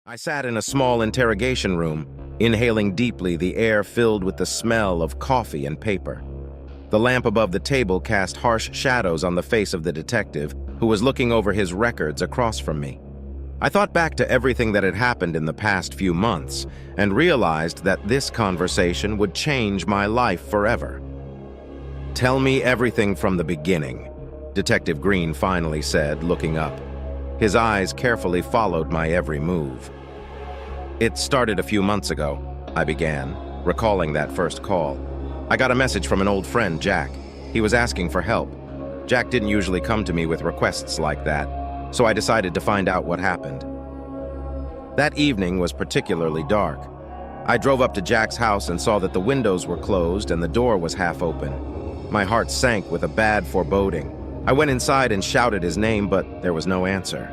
I sat in a small interrogation room, inhaling deeply the air filled with the smell of coffee and paper. The lamp above the table cast harsh shadows on the face of the detective, who was looking over his records across from me. I thought back to everything that had happened in the past few months and realized that this conversation would change my life forever. "Tell me everything from the beginning," Detective Green finally said, looking up. His eyes carefully followed my every move. "It started a few months ago," I began, recalling that first call. "I got a message from an old friend, Jack. He was asking for help. Jack didn't usually come to me with requests like that, so I decided to find out what happened." That evening was particularly dark. I drove up to Jack's house and saw that the windows were closed and the door was half open. My heart sank with a bad foreboding. I went inside and shouted his name, but there was no answer.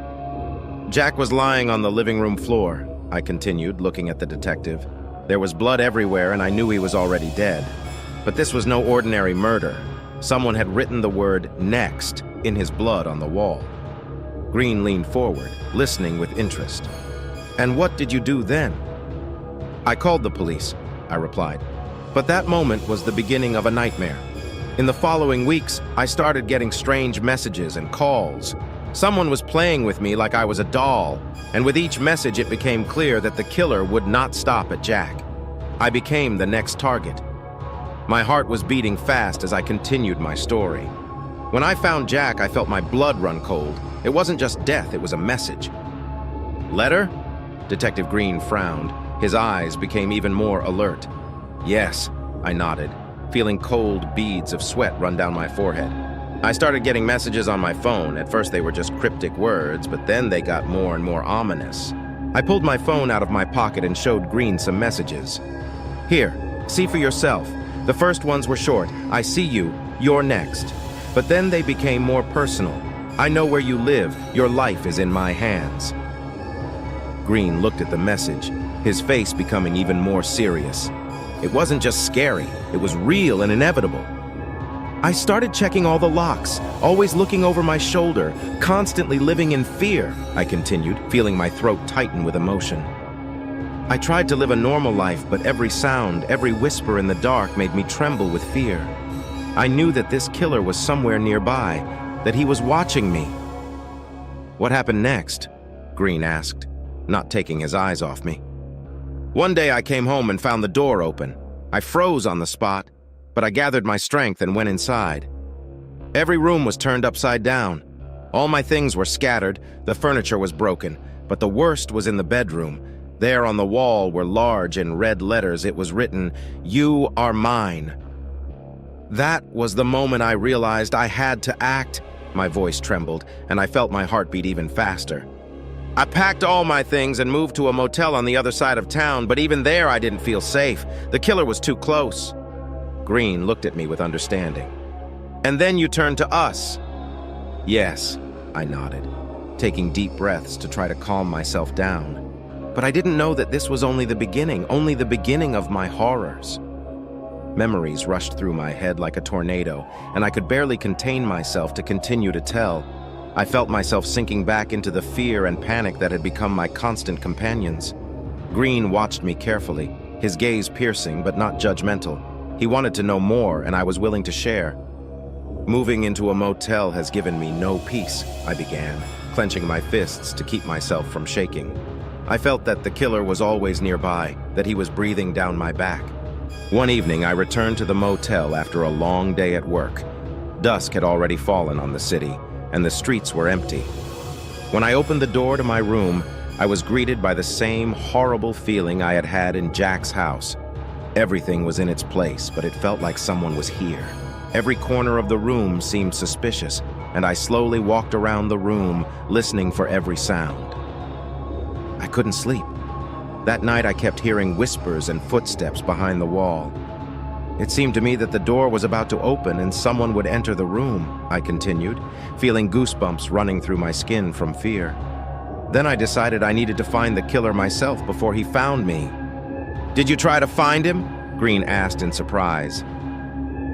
"Jack was lying on the living room floor," I continued, looking at the detective. "There was blood everywhere and I knew he was already dead. But this was no ordinary murder. Someone had written the word 'next' in his blood on the wall." Green leaned forward, listening with interest. "And what did you do then?" "I called the police," I replied. "But that moment was the beginning of a nightmare. In the following weeks, I started getting strange messages and calls. Someone was playing with me like I was a doll, and with each message it became clear that the killer would not stop at Jack. I became the next target. My heart was beating fast as I continued my story. When I found Jack, I felt my blood run cold. It wasn't just death, it was a message." "Letter?" Detective Green frowned. His eyes became even more alert. "Yes," I nodded, feeling cold beads of sweat run down my forehead. "I started getting messages on my phone. At first they were just cryptic words, but then they got more and more ominous." I pulled my phone out of my pocket and showed Green some messages. "Here, see for yourself. The first ones were short. 'I see you. You're next.' But then they became more personal. 'I know where you live. Your life is in my hands.'" Green looked at the message, his face becoming even more serious. It wasn't just scary, it was real and inevitable. "I started checking all the locks, always looking over my shoulder, constantly living in fear," I continued, feeling my throat tighten with emotion. "I tried to live a normal life, but every sound, every whisper in the dark made me tremble with fear. I knew that this killer was somewhere nearby, that he was watching me." "What happened next?" Green asked, not taking his eyes off me. "One day I came home and found the door open. I froze on the spot, but I gathered my strength and went inside. Every room was turned upside down. All my things were scattered, the furniture was broken, but the worst was in the bedroom. There on the wall were large in red letters it was written, 'You are mine.' That was the moment I realized I had to act." My voice trembled, and I felt my heart beat even faster. "I packed all my things and moved to a motel on the other side of town, but even there I didn't feel safe. The killer was too close." Green looked at me with understanding. "And then you turned to us." "Yes," I nodded, taking deep breaths to try to calm myself down. But I didn't know that this was only the beginning of my horrors. Memories rushed through my head like a tornado, and I could barely contain myself to continue to tell. I felt myself sinking back into the fear and panic that had become my constant companions. Green watched me carefully, his gaze piercing but not judgmental. He wanted to know more, and I was willing to share. "Moving into a motel has given me no peace," I began, clenching my fists to keep myself from shaking. I felt that the killer was always nearby, that he was breathing down my back. One evening, I returned to the motel after a long day at work. Dusk had already fallen on the city, and the streets were empty. When I opened the door to my room, I was greeted by the same horrible feeling I had had in Jack's house. Everything was in its place, but it felt like someone was here. Every corner of the room seemed suspicious, and I slowly walked around the room, listening for every sound. I couldn't sleep. That night I kept hearing whispers and footsteps behind the wall. It seemed to me that the door was about to open and someone would enter the room, I continued, feeling goosebumps running through my skin from fear. Then I decided I needed to find the killer myself before he found me. "Did you try to find him?" Green asked in surprise.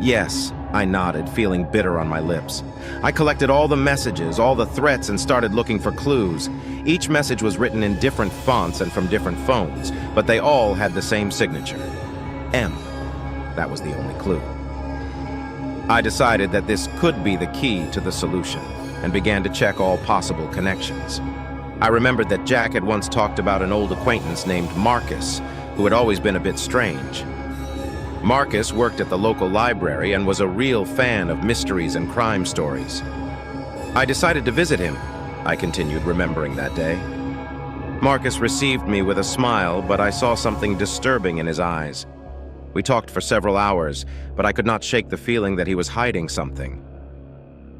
"Yes," I nodded, feeling bitter on my lips. "I collected all the messages, all the threats, and started looking for clues. Each message was written in different fonts and from different phones, but they all had the same signature. M. That was the only clue. I decided that this could be the key to the solution and began to check all possible connections. I remembered that Jack had once talked about an old acquaintance named Marcus, who had always been a bit strange. Marcus worked at the local library and was a real fan of mysteries and crime stories. I decided to visit him, I continued, remembering that day. Marcus received me with a smile, but I saw something disturbing in his eyes. We talked for several hours, but I could not shake the feeling that he was hiding something.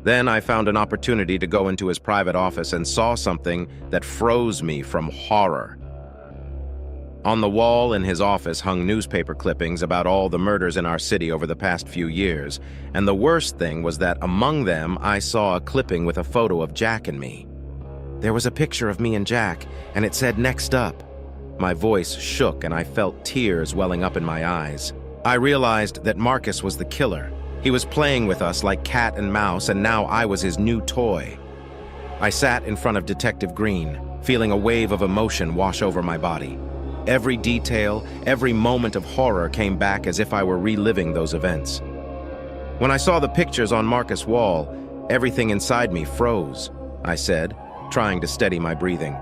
Then I found an opportunity to go into his private office and saw something that froze me from horror. On the wall in his office hung newspaper clippings about all the murders in our city over the past few years, and the worst thing was that among them I saw a clipping with a photo of Jack and me. There was a picture of me and Jack, and it said "Next Up." My voice shook and I felt tears welling up in my eyes. I realized that Marcus was the killer. He was playing with us like cat and mouse, and now I was his new toy. I sat in front of Detective Green, feeling a wave of emotion wash over my body. Every detail, every moment of horror came back as if I were reliving those events. When I saw the pictures on Marcus' wall, everything inside me froze, I said, trying to steady my breathing.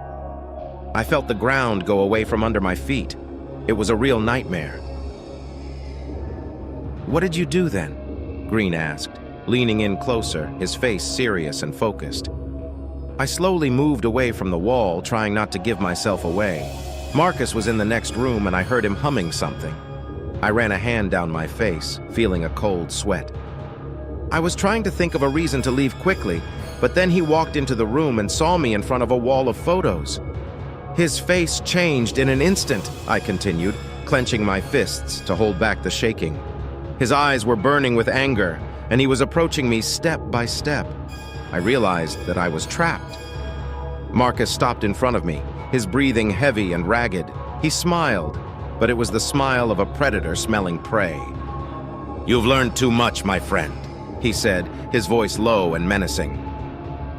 I felt the ground go away from under my feet. It was a real nightmare. "What did you do then?" Green asked, leaning in closer, his face serious and focused. I slowly moved away from the wall, trying not to give myself away. Marcus was in the next room and I heard him humming something. I ran a hand down my face, feeling a cold sweat. I was trying to think of a reason to leave quickly, but then he walked into the room and saw me in front of a wall of photos. His face changed in an instant, I continued, clenching my fists to hold back the shaking. His eyes were burning with anger, and he was approaching me step by step. I realized that I was trapped. Marcus stopped in front of me, his breathing heavy and ragged. He smiled, but it was the smile of a predator smelling prey. "You've learned too much, my friend," he said, his voice low and menacing.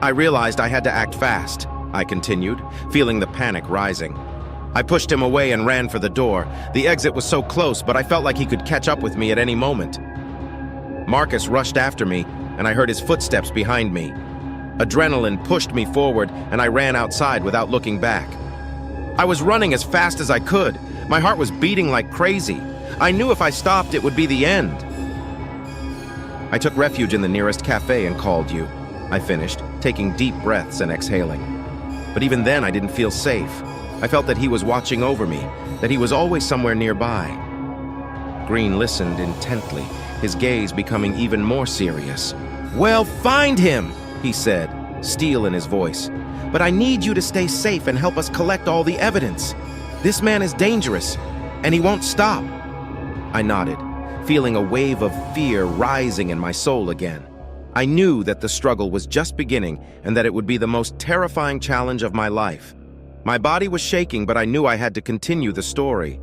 I realized I had to act fast, I continued, feeling the panic rising. I pushed him away and ran for the door. The exit was so close, but I felt like he could catch up with me at any moment. Marcus rushed after me, and I heard his footsteps behind me. Adrenaline pushed me forward, and I ran outside without looking back. I was running as fast as I could. My heart was beating like crazy. I knew if I stopped, it would be the end. I took refuge in the nearest cafe and called you, I finished, taking deep breaths and exhaling. But even then, I didn't feel safe. I felt that he was watching over me, that he was always somewhere nearby. Green listened intently, his gaze becoming even more serious. "Well, find him," he said, steel in his voice. "But I need you to stay safe and help us collect all the evidence. This man is dangerous, and he won't stop." I nodded, feeling a wave of fear rising in my soul again. I knew that the struggle was just beginning and that it would be the most terrifying challenge of my life. My body was shaking, but I knew I had to continue the story.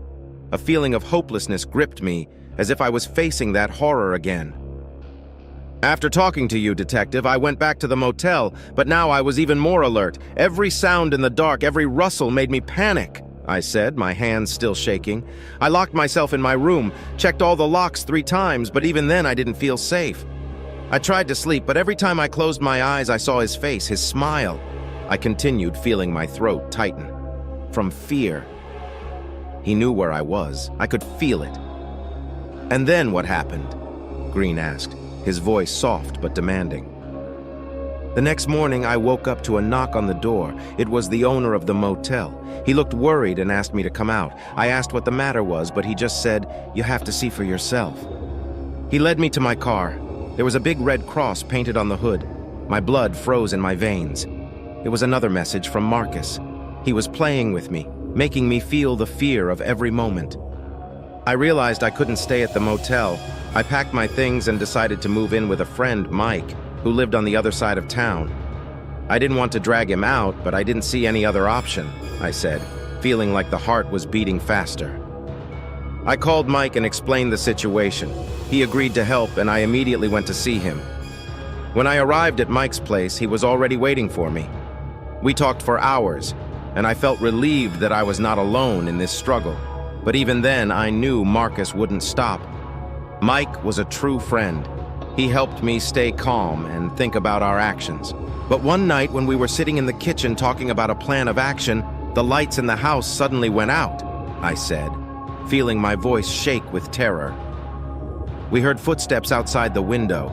A feeling of hopelessness gripped me, as if I was facing that horror again. After talking to you, Detective, I went back to the motel, but now I was even more alert. Every sound in the dark, every rustle made me panic, I said, my hands still shaking. I locked myself in my room, checked all the locks 3 times, but even then I didn't feel safe. I tried to sleep, but every time I closed my eyes, I saw his face, his smile. I continued, feeling my throat tighten. From fear. He knew where I was. I could feel it. "And then what happened?" Green asked, his voice soft but demanding. "The next morning, I woke up to a knock on the door. It was the owner of the motel. He looked worried and asked me to come out. I asked what the matter was, but he just said, 'You have to see for yourself.' He led me to my car. There was a big red cross painted on the hood. My blood froze in my veins. It was another message from Marcus. He was playing with me, making me feel the fear of every moment. I realized I couldn't stay at the motel. I packed my things and decided to move in with a friend, Mike, who lived on the other side of town. I didn't want to drag him out, but I didn't see any other option, I said, feeling like the heart was beating faster. I called Mike and explained the situation. He agreed to help, and I immediately went to see him. When I arrived at Mike's place, he was already waiting for me. We talked for hours, and I felt relieved that I was not alone in this struggle. But even then, I knew Marcus wouldn't stop. Mike was a true friend. He helped me stay calm and think about our actions. But one night when we were sitting in the kitchen talking about a plan of action, the lights in the house suddenly went out, I said, feeling my voice shake with terror. We heard footsteps outside the window.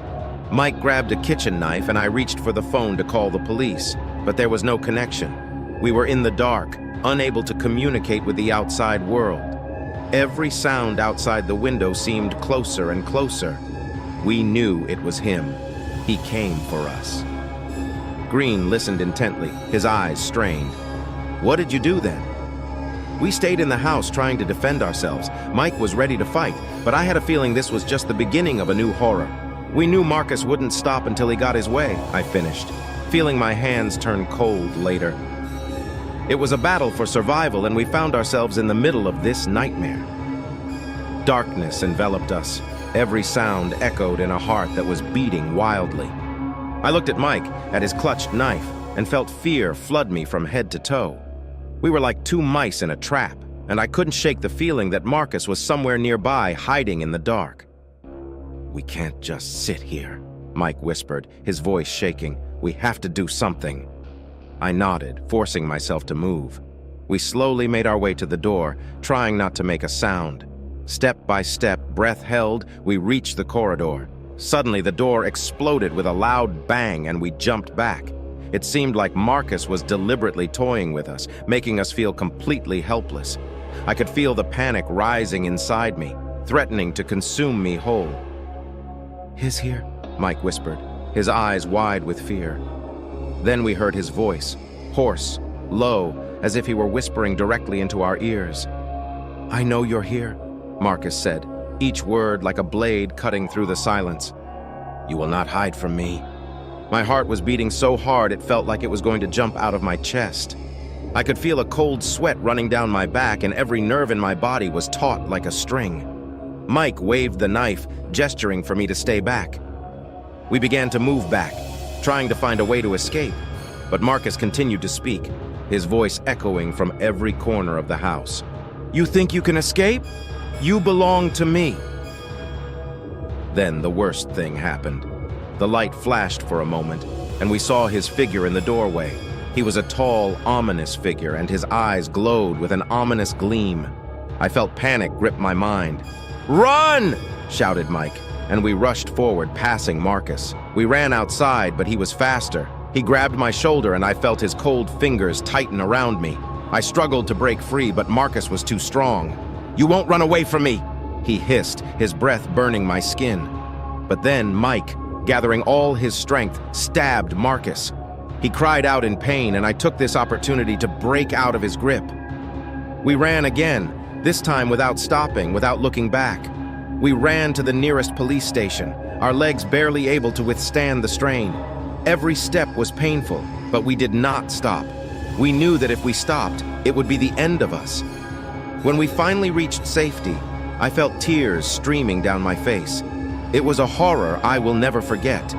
Mike grabbed a kitchen knife and I reached for the phone to call the police, but there was no connection. We were in the dark, unable to communicate with the outside world. Every sound outside the window seemed closer and closer. We knew it was him. He came for us. Green listened intently, his eyes strained. What did you do then? We stayed in the house trying to defend ourselves. Mike was ready to fight, but I had a feeling this was just the beginning of a new horror. We knew Marcus wouldn't stop until he got his way, I finished, feeling my hands turn cold later. It was a battle for survival, and we found ourselves in the middle of this nightmare. Darkness enveloped us. Every sound echoed in a heart that was beating wildly. I looked at Mike, at his clutched knife, and felt fear flood me from head to toe. We were like two mice in a trap, and I couldn't shake the feeling that Marcus was somewhere nearby, hiding in the dark. We can't just sit here, Mike whispered, his voice shaking. We have to do something. I nodded, forcing myself to move. We slowly made our way to the door, trying not to make a sound. Step by step, breath held, we reached the corridor. Suddenly, the door exploded with a loud bang, and we jumped back. It seemed like Marcus was deliberately toying with us, making us feel completely helpless. I could feel the panic rising inside me, threatening to consume me whole. "He's here," Mike whispered, his eyes wide with fear. Then we heard his voice, hoarse, low, as if he were whispering directly into our ears. "I know you're here," Marcus said, each word like a blade cutting through the silence. "You will not hide from me." My heart was beating so hard it felt like it was going to jump out of my chest. I could feel a cold sweat running down my back, and every nerve in my body was taut like a string. Mike waved the knife, gesturing for me to stay back. We began to move back, trying to find a way to escape, but Marcus continued to speak, his voice echoing from every corner of the house. "You think you can escape? You belong to me." Then the worst thing happened. The light flashed for a moment, and we saw his figure in the doorway. He was a tall, ominous figure, and his eyes glowed with an ominous gleam. I felt panic grip my mind. "Run!" shouted Mike, and we rushed forward, passing Marcus. We ran outside, but he was faster. He grabbed my shoulder, and I felt his cold fingers tighten around me. I struggled to break free, but Marcus was too strong. "You won't run away from me!" he hissed, his breath burning my skin. But then Mike, gathering all his strength, stabbed Marcus. He cried out in pain, and I took this opportunity to break out of his grip. We ran again, this time without stopping, without looking back. We ran to the nearest police station, our legs barely able to withstand the strain. Every step was painful, but we did not stop. We knew that if we stopped, it would be the end of us. When we finally reached safety, I felt tears streaming down my face. It was a horror I will never forget.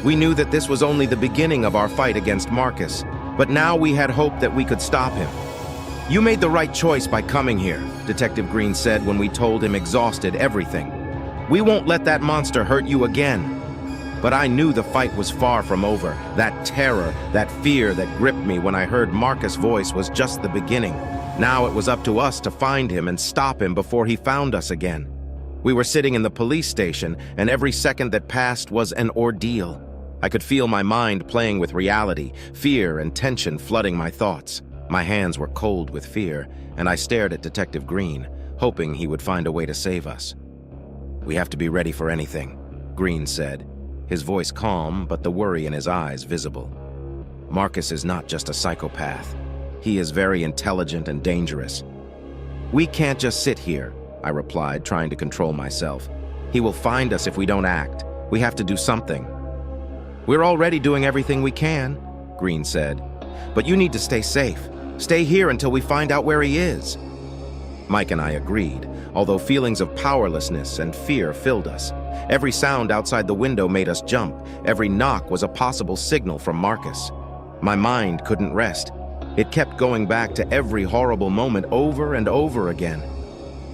We knew that this was only the beginning of our fight against Marcus, but now we had hope that we could stop him. "You made the right choice by coming here," Detective Green said when we told him exhausted everything. "We won't let that monster hurt you again." But I knew the fight was far from over. That terror, that fear that gripped me when I heard Marcus' voice was just the beginning. Now it was up to us to find him and stop him before he found us again. We were sitting in the police station, and every second that passed was an ordeal. I could feel my mind playing with reality, fear and tension flooding my thoughts. My hands were cold with fear, and I stared at Detective Green, hoping he would find a way to save us. "We have to be ready for anything," Green said, his voice calm but the worry in his eyes visible. "Marcus is not just a psychopath. He is very intelligent and dangerous." "We can't just sit here," I replied, trying to control myself. "He will find us if we don't act. We have to do something." "We're already doing everything we can," Green said. "But you need to stay safe. Stay here until we find out where he is." Mike and I agreed, although feelings of powerlessness and fear filled us. Every sound outside the window made us jump. Every knock was a possible signal from Marcus. My mind couldn't rest. It kept going back to every horrible moment over and over again.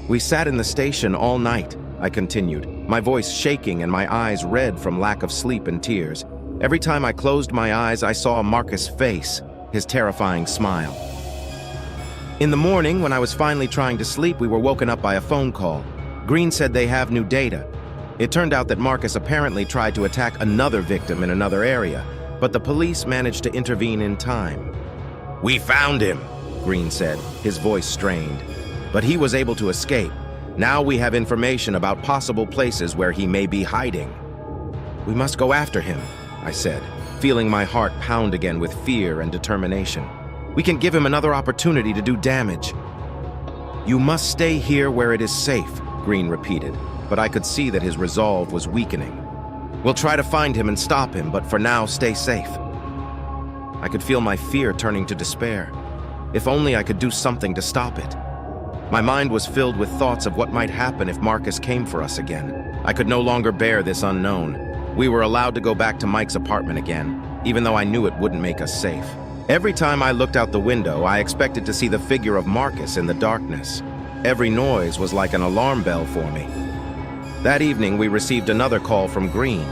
We sat in the station all night, I continued, my voice shaking and my eyes red from lack of sleep and tears. Every time I closed my eyes, I saw Marcus' face, his terrifying smile. In the morning, when I was finally trying to sleep, we were woken up by a phone call. Green said they have new data. It turned out that Marcus apparently tried to attack another victim in another area, but the police managed to intervene in time. "We found him," Green said, his voice strained. "But he was able to escape. Now we have information about possible places where he may be hiding." "We must go after him," I said, feeling my heart pound again with fear and determination. "We can give him another opportunity to do damage." "You must stay here where it is safe," Green repeated, but I could see that his resolve was weakening. "We'll try to find him and stop him, but for now, stay safe." I could feel my fear turning to despair. If only I could do something to stop it. My mind was filled with thoughts of what might happen if Marcus came for us again. I could no longer bear this unknown. We were allowed to go back to Mike's apartment again, even though I knew it wouldn't make us safe. Every time I looked out the window, I expected to see the figure of Marcus in the darkness. Every noise was like an alarm bell for me. That evening, we received another call from Green.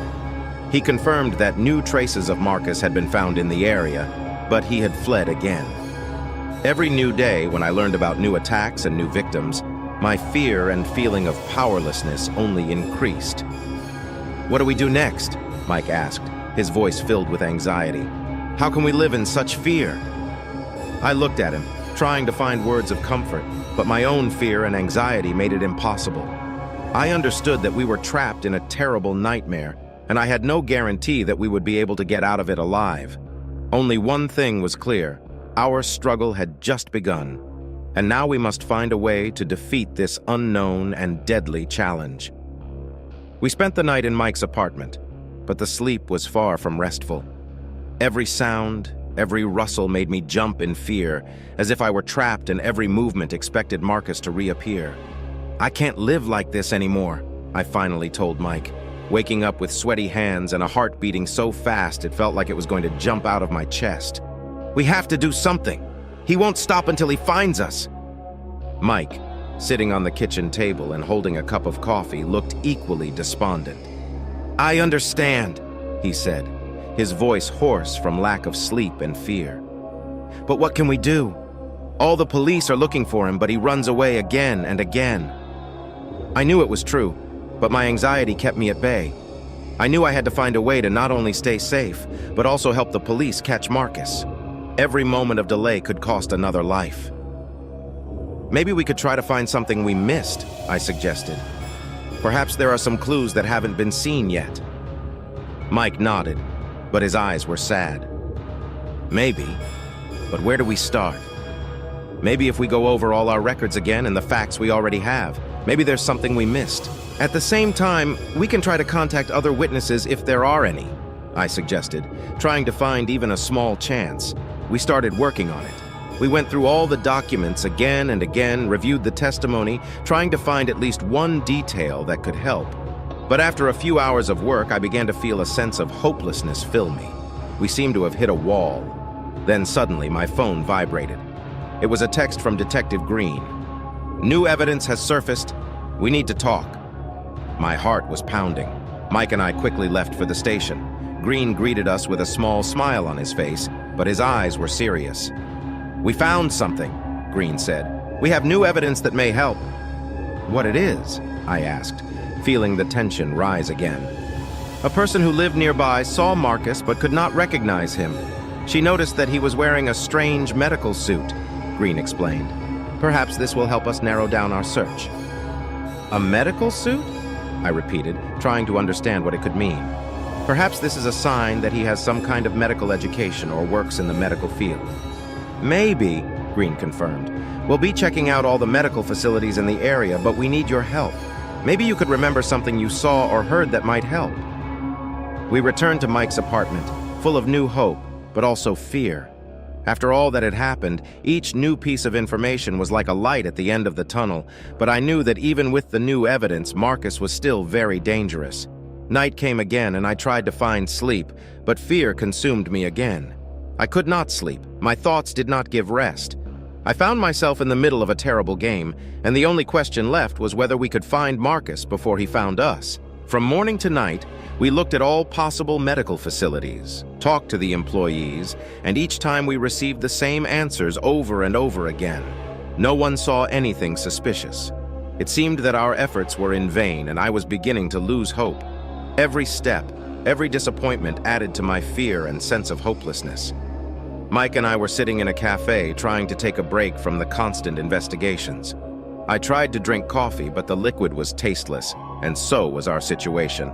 He confirmed that new traces of Marcus had been found in the area, but he had fled again. Every new day, when I learned about new attacks and new victims, my fear and feeling of powerlessness only increased. "What do we do next?" Mike asked, his voice filled with anxiety. "How can we live in such fear?" I looked at him, trying to find words of comfort, but my own fear and anxiety made it impossible. I understood that we were trapped in a terrible nightmare, and I had no guarantee that we would be able to get out of it alive. Only one thing was clear: our struggle had just begun, and now we must find a way to defeat this unknown and deadly challenge. We spent the night in Mike's apartment, but the sleep was far from restful. Every sound, every rustle made me jump in fear, as if I were trapped and every movement expected Marcus to reappear. "I can't live like this anymore," I finally told Mike, waking up with sweaty hands and a heart beating so fast it felt like it was going to jump out of my chest. "We have to do something. He won't stop until he finds us." Mike, sitting on the kitchen table and holding a cup of coffee, looked equally despondent. "I understand," he said, his voice hoarse from lack of sleep and fear. "But what can we do? All the police are looking for him, but he runs away again and again." I knew it was true, but my anxiety kept me at bay. I knew I had to find a way to not only stay safe, but also help the police catch Marcus. Every moment of delay could cost another life. "Maybe we could try to find something we missed," I suggested. "Perhaps there are some clues that haven't been seen yet." Mike nodded, but his eyes were sad. "Maybe, but where do we start? Maybe if we go over all our records again and the facts we already have, maybe there's something we missed. At the same time, we can try to contact other witnesses if there are any," I suggested, trying to find even a small chance. We started working on it. We went through all the documents again and again, reviewed the testimony, trying to find at least one detail that could help. But after a few hours of work, I began to feel a sense of hopelessness fill me. We seemed to have hit a wall. Then suddenly, my phone vibrated. It was a text from Detective Green. "New evidence has surfaced. We need to talk." My heart was pounding. Mike and I quickly left for the station. Green greeted us with a small smile on his face, but his eyes were serious. "We found something," Green said. "We have new evidence that may help." "What it is?" I asked, feeling the tension rise again. "A person who lived nearby saw Marcus but could not recognize him. She noticed that he was wearing a strange medical suit," Green explained. "Perhaps this will help us narrow down our search." "A medical suit?" I repeated, trying to understand what it could mean. "Perhaps this is a sign that he has some kind of medical education or works in the medical field." "Maybe," Green confirmed. "We'll be checking out all the medical facilities in the area, but we need your help. Maybe you could remember something you saw or heard that might help." We returned to Mike's apartment, full of new hope, but also fear. After all that had happened, each new piece of information was like a light at the end of the tunnel, but I knew that even with the new evidence, Marcus was still very dangerous. Night came again, and I tried to find sleep, but fear consumed me again. I could not sleep. My thoughts did not give rest. I found myself in the middle of a terrible game, and the only question left was whether we could find Marcus before he found us. From morning to night, we looked at all possible medical facilities, talked to the employees, and each time we received the same answers over and over again. No one saw anything suspicious. It seemed that our efforts were in vain, and I was beginning to lose hope. Every step, every disappointment added to my fear and sense of hopelessness. Mike and I were sitting in a cafe trying to take a break from the constant investigations. I tried to drink coffee, but the liquid was tasteless, and so was our situation.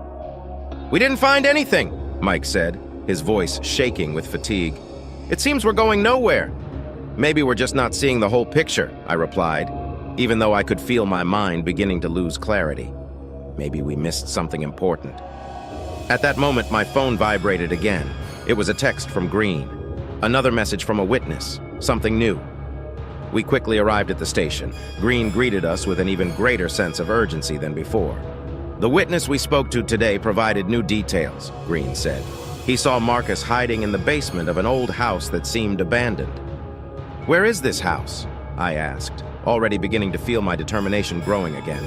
"We didn't find anything," Mike said, his voice shaking with fatigue. "It seems we're going nowhere." "Maybe we're just not seeing the whole picture," I replied, even though I could feel my mind beginning to lose clarity. Maybe we missed something important. At that moment, my phone vibrated again. It was a text from Green. Another message from a witness, something new. We quickly arrived at the station. Green greeted us with an even greater sense of urgency than before. "The witness we spoke to today provided new details," Green said. "He saw Marcus hiding in the basement of an old house that seemed abandoned." "Where is this house?" I asked, already beginning to feel my determination growing again.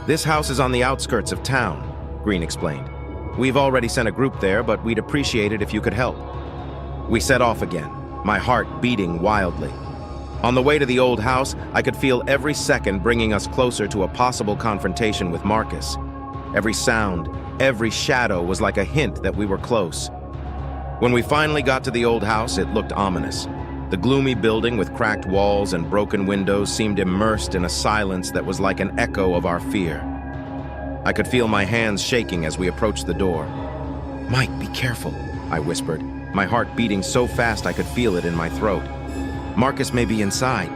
"This house is on the outskirts of town," Green explained. "We've already sent a group there, but we'd appreciate it if you could help." We set off again, my heart beating wildly. On the way to the old house, I could feel every second bringing us closer to a possible confrontation with Marcus. Every sound, every shadow was like a hint that we were close. When we finally got to the old house, it looked ominous. The gloomy building with cracked walls and broken windows seemed immersed in a silence that was like an echo of our fear. I could feel my hands shaking as we approached the door. "Mike, be careful," I whispered, my heart beating so fast I could feel it in my throat. "Marcus may be inside."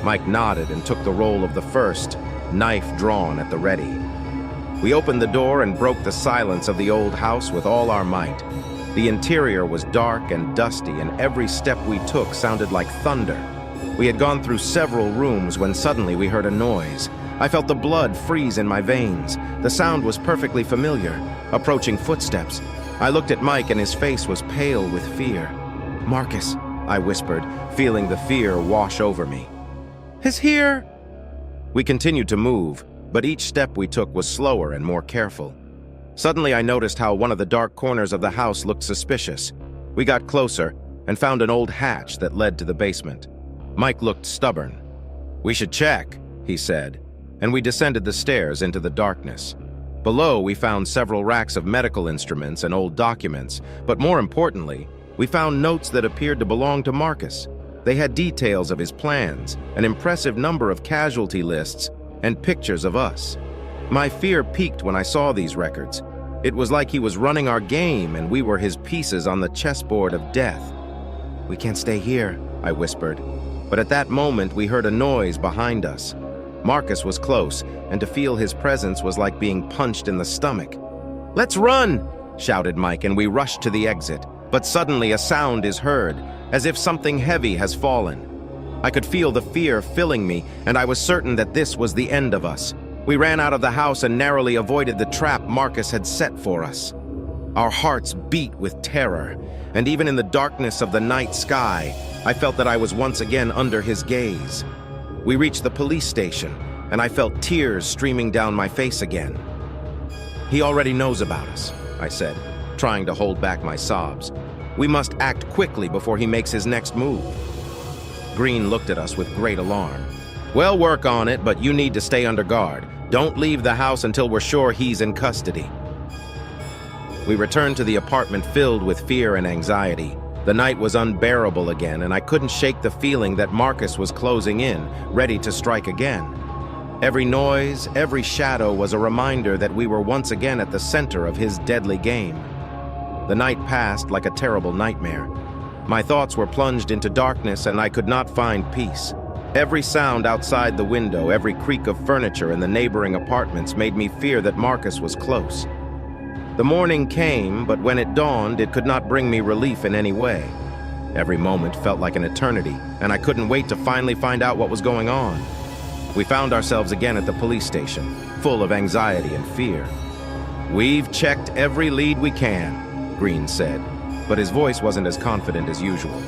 Mike nodded and took the role of the first, knife drawn at the ready. We opened the door and broke the silence of the old house with all our might. The interior was dark and dusty, and every step we took sounded like thunder. We had gone through several rooms when suddenly we heard a noise. I felt the blood freeze in my veins. The sound was perfectly familiar, approaching footsteps. I looked at Mike and his face was pale with fear. "Marcus," I whispered, feeling the fear wash over me. "He's here!" We continued to move, but each step we took was slower and more careful. Suddenly I noticed how one of the dark corners of the house looked suspicious. We got closer and found an old hatch that led to the basement. Mike looked stubborn. "We should check," he said, and we descended the stairs into the darkness. Below, we found several racks of medical instruments and old documents, but more importantly, we found notes that appeared to belong to Marcus. They had details of his plans, an impressive number of casualty lists, and pictures of us. My fear peaked when I saw these records. It was like he was running our game and we were his pieces on the chessboard of death. "We can't stay here," I whispered. But at that moment, we heard a noise behind us. Marcus was close, and to feel his presence was like being punched in the stomach. "Let's run!" shouted Mike, and we rushed to the exit. But suddenly a sound is heard, as if something heavy has fallen. I could feel the fear filling me, and I was certain that this was the end of us. We ran out of the house and narrowly avoided the trap Marcus had set for us. Our hearts beat with terror, and even in the darkness of the night sky, I felt that I was once again under his gaze. We reached the police station, and I felt tears streaming down my face again. "He already knows about us," I said, trying to hold back my sobs. "We must act quickly before he makes his next move." Green looked at us with great alarm. "We'll work on it, but you need to stay under guard. Don't leave the house until we're sure he's in custody." We returned to the apartment filled with fear and anxiety. The night was unbearable again, and I couldn't shake the feeling that Marcus was closing in, ready to strike again. Every noise, every shadow was a reminder that we were once again at the center of his deadly game. The night passed like a terrible nightmare. My thoughts were plunged into darkness, and I could not find peace. Every sound outside the window, every creak of furniture in the neighboring apartments made me fear that Marcus was close. The morning came, but when it dawned, it could not bring me relief in any way. Every moment felt like an eternity, and I couldn't wait to finally find out what was going on. We found ourselves again at the police station, full of anxiety and fear. "We've checked every lead we can," Green said. but his voice wasn't as confident as usual.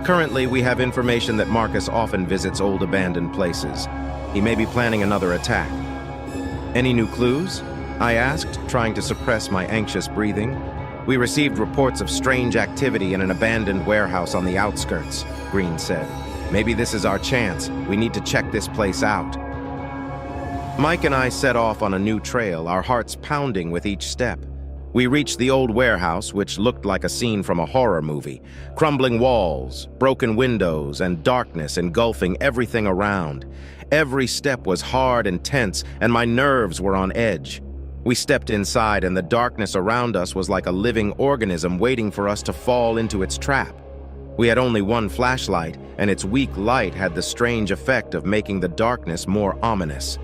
Currently, we have information that Marcus often visits old abandoned places. He may be planning another attack. Any new clues? I asked, trying to suppress my anxious breathing. We received reports of strange activity in an abandoned warehouse on the outskirts, Green said. Maybe this is our chance. We need to check this place out. Mike and I set off on a new trail, our hearts pounding with each step. We reached the old warehouse, which looked like a scene from a horror movie. Crumbling walls, broken windows, and darkness engulfing everything around. Every step was hard and tense, and my nerves were on edge. We stepped inside, and the darkness around us was like a living organism waiting for us to fall into its trap. We had only one flashlight, and its weak light had the strange effect of making the darkness more ominous.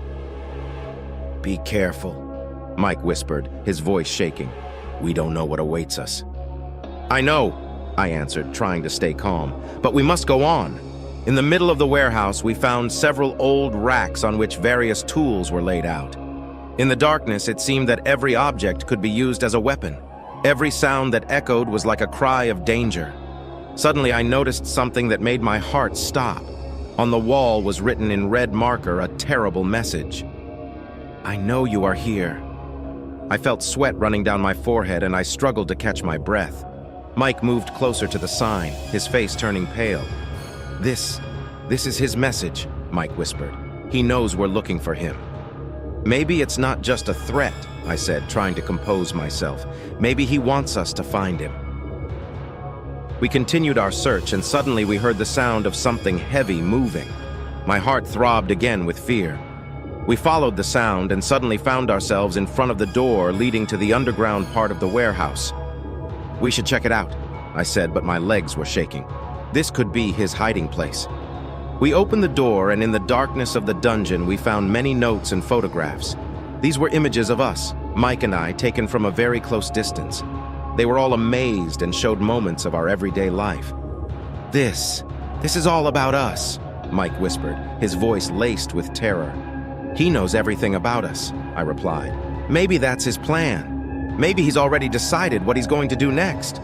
"Be careful," Mike whispered, his voice shaking. "We don't know what awaits us." "I know," I answered, trying to stay calm, "but we must go on." In the middle of the warehouse, we found several old racks on which various tools were laid out. In the darkness, it seemed that every object could be used as a weapon. Every sound that echoed was like a cry of danger. Suddenly, I noticed something that made my heart stop. On the wall was written in red marker a terrible message. "I know you are here." I felt sweat running down my forehead, and I struggled to catch my breath. Mike moved closer to the sign, his face turning pale. This is his message," Mike whispered. "He knows we're looking for him." "Maybe it's not just a threat," I said, trying to compose myself. "Maybe he wants us to find him." We continued our search, and suddenly we heard the sound of something heavy moving. My heart throbbed again with fear. We followed the sound and suddenly found ourselves in front of the door leading to the underground part of the warehouse. "We should check it out," I said, but my legs were shaking. This could be his hiding place. We opened the door, and in the darkness of the dungeon, we found many notes and photographs. These were images of us, Mike and I, taken from a very close distance. They were all amazed and showed moments of our everyday life. This is all about us," Mike whispered, his voice laced with terror. "He knows everything about us," I replied. "Maybe that's his plan. Maybe he's already decided what he's going to do next."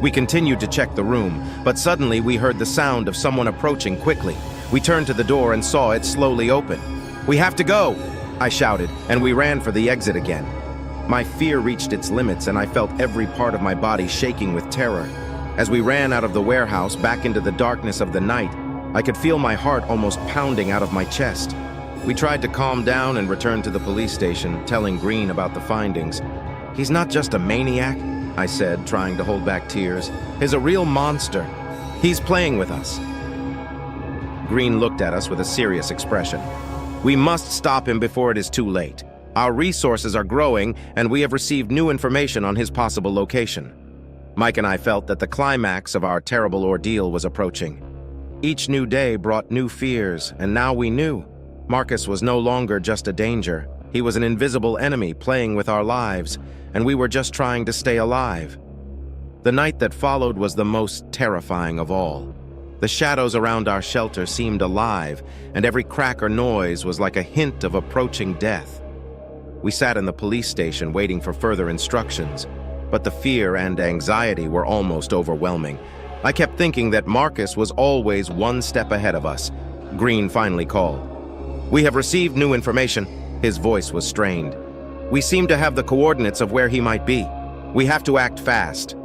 We continued to check the room, but suddenly we heard the sound of someone approaching quickly. We turned to the door and saw it slowly open. "We have to go!" I shouted, and we ran for the exit again. My fear reached its limits, and I felt every part of my body shaking with terror. As we ran out of the warehouse back into the darkness of the night, I could feel my heart almost pounding out of my chest. We tried to calm down and return to the police station, telling Green about the findings. "He's not just a maniac," I said, trying to hold back tears. "He's a real monster. He's playing with us." Green looked at us with a serious expression. "We must stop him before it is too late. Our resources are growing, and we have received new information on his possible location." Mike and I felt that the climax of our terrible ordeal was approaching. Each new day brought new fears, and now we knew. Marcus was no longer just a danger. He was an invisible enemy playing with our lives, and we were just trying to stay alive. The night that followed was the most terrifying of all. The shadows around our shelter seemed alive, and every crack or noise was like a hint of approaching death. We sat in the police station waiting for further instructions, but the fear and anxiety were almost overwhelming. I kept thinking that Marcus was always one step ahead of us. Green finally called. "We have received new information." His voice was strained. "We seem to have the coordinates of where he might be. We have to act fast."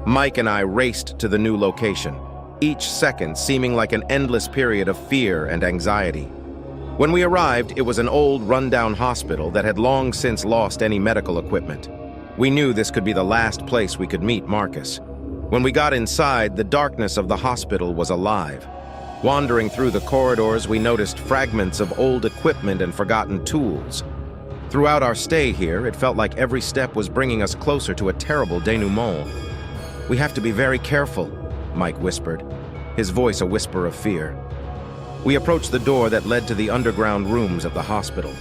Mike and I raced to the new location, each second seeming like an endless period of fear and anxiety. When we arrived, it was an old, run-down hospital that had long since lost any medical equipment. We knew this could be the last place we could meet Marcus. When we got inside, the darkness of the hospital was alive. Wandering through the corridors, we noticed fragments of old equipment and forgotten tools. Throughout our stay here, it felt like every step was bringing us closer to a terrible denouement. "We have to be very careful," Mike whispered, his voice a whisper of fear. We approached the door that led to the underground rooms of the hospital.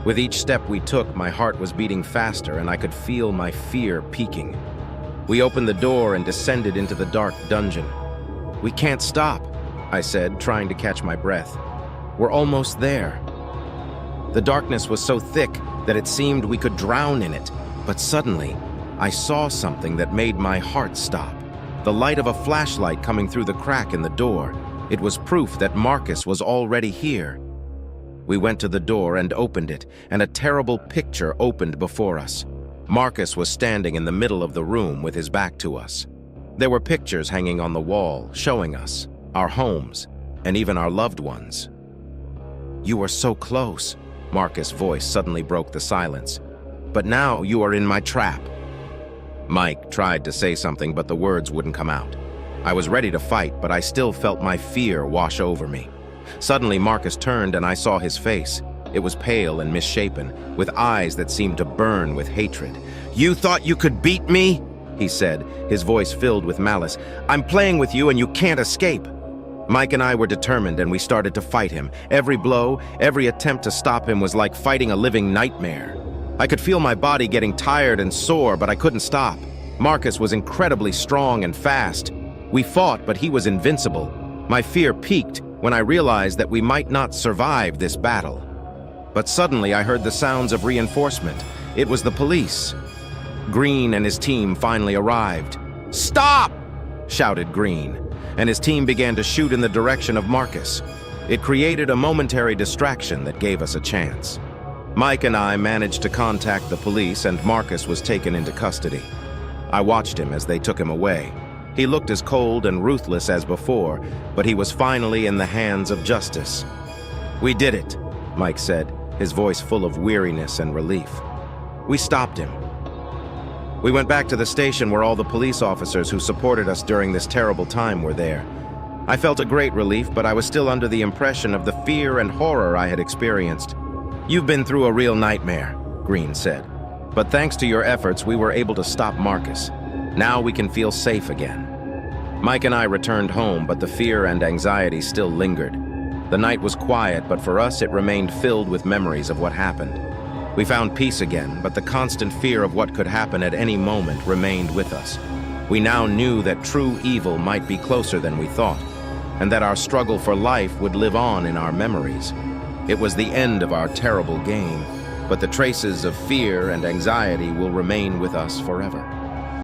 With each step we took, my heart was beating faster, and I could feel my fear peaking. We opened the door and descended into the dark dungeon. "We can't stop," I said, trying to catch my breath. "We're almost there." The darkness was so thick that it seemed we could drown in it, but suddenly, I saw something that made my heart stop. The light of a flashlight coming through the crack in the door. It was proof that Marcus was already here. We went to the door and opened it, and a terrible picture opened before us. Marcus was standing in the middle of the room with his back to us. There were pictures hanging on the wall, showing us our homes, and even our loved ones. "You were so close," Marcus' voice suddenly broke the silence. "But now you are in my trap." Mike tried to say something, but the words wouldn't come out. I was ready to fight, but I still felt my fear wash over me. Suddenly, Marcus turned and I saw his face. It was pale and misshapen, with eyes that seemed to burn with hatred. "You thought you could beat me?" he said, his voice filled with malice. "I'm playing with you and you can't escape." Mike and I were determined, and we started to fight him. Every blow, every attempt to stop him was like fighting a living nightmare. I could feel my body getting tired and sore, but I couldn't stop. Marcus was incredibly strong and fast. We fought, but he was invincible. My fear peaked when I realized that we might not survive this battle. But suddenly I heard the sounds of reinforcement. It was the police. Green and his team finally arrived. "Stop!" shouted Green, and his team began to shoot in the direction of Marcus. It created a momentary distraction that gave us a chance. Mike and I managed to contact the police, and Marcus was taken into custody. I watched him as they took him away. He looked as cold and ruthless as before, but he was finally in the hands of justice. "We did it," Mike said, his voice full of weariness and relief. "We stopped him." We went back to the station where all the police officers who supported us during this terrible time were there. I felt a great relief, but I was still under the impression of the fear and horror I had experienced. "You've been through a real nightmare," Green said. "But thanks to your efforts, we were able to stop Marcus. Now we can feel safe again." Mike and I returned home, but the fear and anxiety still lingered. The night was quiet, but for us it remained filled with memories of what happened. We found peace again, but the constant fear of what could happen at any moment remained with us. We now knew that true evil might be closer than we thought, and that our struggle for life would live on in our memories. It was the end of our terrible game, but the traces of fear and anxiety will remain with us forever.